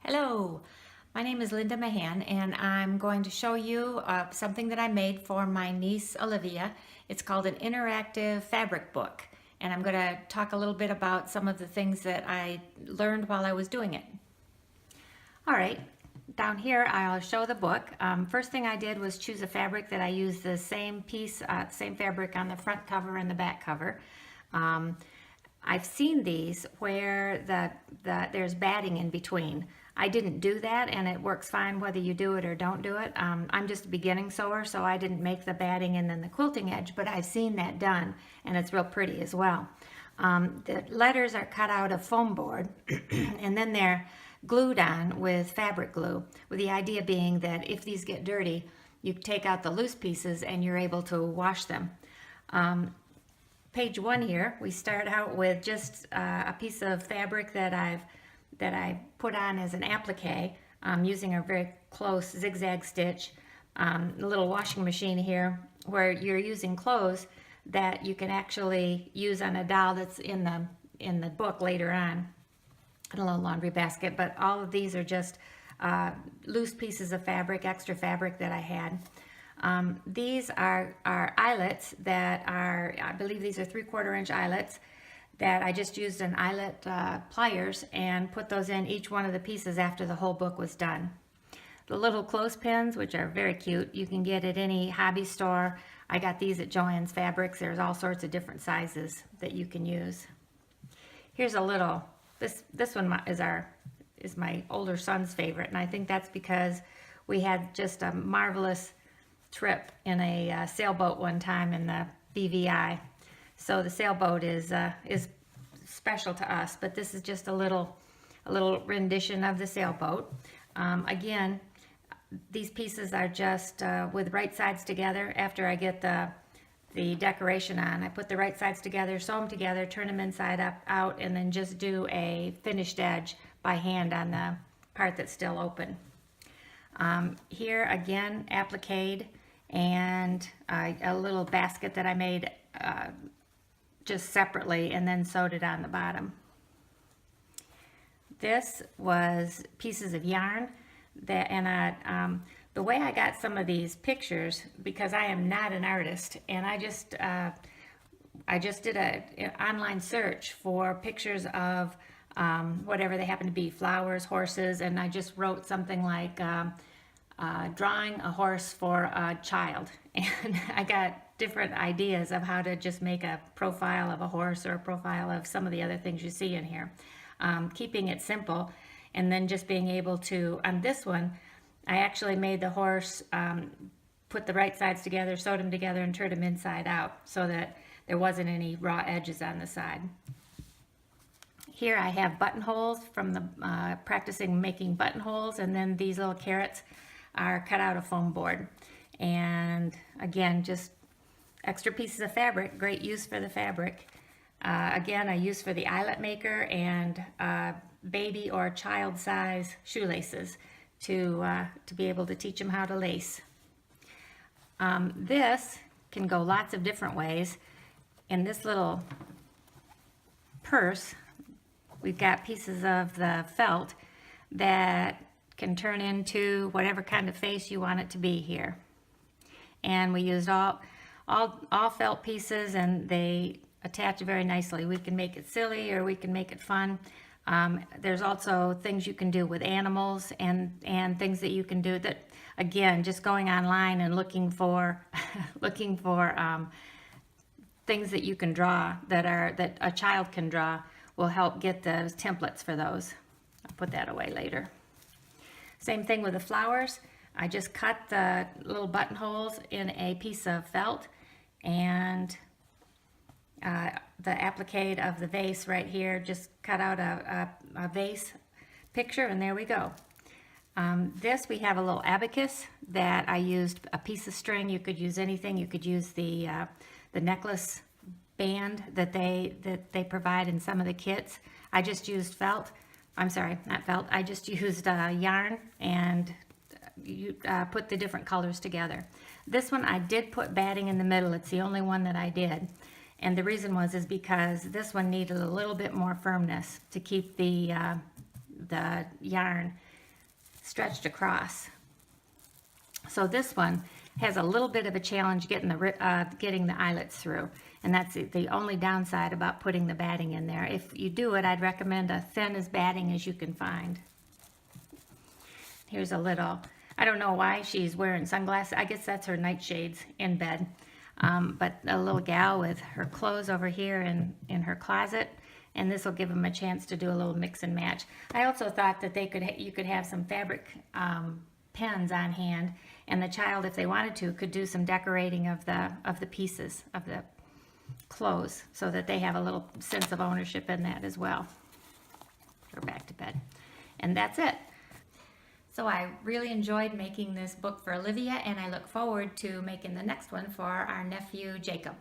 Hello, my name is Linda Mahan and I'm going to show you something that I made for my niece Olivia. It's called an interactive fabric book, and I'm going to talk a little bit about some of the things that I learned while I was doing it. All right, down here I'll show the book. First thing I did was choose a fabric that I used the same piece, same fabric on the front cover and the back cover. I've seen these where there's batting in between. I didn't do that, and it works fine whether you do it or don't do it. I'm just a beginning sewer, so I didn't make the batting and then the quilting edge, but I've seen that done, and it's real pretty as well. The letters are cut out of foam board, and then they're glued on with fabric glue, with the idea being that if these get dirty, you take out the loose pieces and you're able to wash them. Page 1 here, we start out with just a piece of fabric that I put on as an applique, using a very close zigzag stitch. A little washing machine here where you're using clothes that you can actually use on a doll that's in the book later on, and a little laundry basket. But all of these are just loose pieces of fabric, extra fabric that I had. These are eyelets that are, I believe these are 3/4 inch eyelets that I just used an eyelet pliers and put those in each one of the pieces after the whole book was done. The little clothespins, which are very cute, you can get at any hobby store. I got these at Joann's Fabrics. There's all sorts of different sizes that you can use. Here's a little, this one is my older son's favorite, and I think that's because we had just a marvelous trip in a sailboat one time in the BVI. So the sailboat is special to us, but this is just a little rendition of the sailboat. Again, these pieces are just with right sides together. After I get the decoration on, I put the right sides together, sew them together, turn them inside out, and then just do a finished edge by hand on the part that's still open. Here again, appliqued, and a little basket that I made just separately and then sewed it on the bottom. This was pieces of yarn and the way I got some of these pictures, because I am not an artist, and I just did an online search for pictures of whatever they happen to be, flowers, horses, and I just wrote something like drawing a horse for a child, and I got different ideas of how to just make a profile of a horse or a profile of some of the other things you see in here, keeping it simple, and then just being able to, on this one, I actually made the horse, put the right sides together, sewed them together, and turned them inside out so that there wasn't any raw edges on the side. Here I have buttonholes from the practicing making buttonholes, and then these little carrots are cut out of foam board. And again, just extra pieces of fabric, great use for the fabric. Again, I use for the eyelet maker and baby or child size shoelaces to be able to teach them how to lace. This can go lots of different ways. In this little purse, we've got pieces of the felt that can turn into whatever kind of face you want it to be here. And we used all felt pieces, and they attach very nicely. We can make it silly or we can make it fun. There's also things you can do with animals and things that you can do that, again, just going online and looking for things that you can draw that a child can draw will help get those templates for those. I'll put that away later. Same thing with the flowers. I just cut the little buttonholes in a piece of felt, and the applique of the vase right here, just cut out a vase picture, and there we go. This, we have a little abacus that I used a piece of string. You could use anything. You could use the necklace band that they provide in some of the kits. I just used felt. I'm sorry, not felt. I just used yarn and you put the different colors together. This one I did put batting in the middle. It's the only one that I did. And the reason is because this one needed a little bit more firmness to keep the yarn stretched across. So this one has a little bit of a challenge getting the eyelets through, and that's the only downside about putting the batting in there. If you do it, I'd recommend a thin as batting as you can find. Here's a little, I don't know why she's wearing sunglasses. I guess that's her nightshades in bed. But a little gal with her clothes over here in her closet, and this will give them a chance to do a little mix and match. I also thought that you could have some fabric pens on hand, and the child, if they wanted to, could do some decorating of the pieces of the clothes, so that they have a little sense of ownership in that as well. Go back to bed, and that's it. So I really enjoyed making this book for Olivia, and I look forward to making the next one for our nephew Jacob.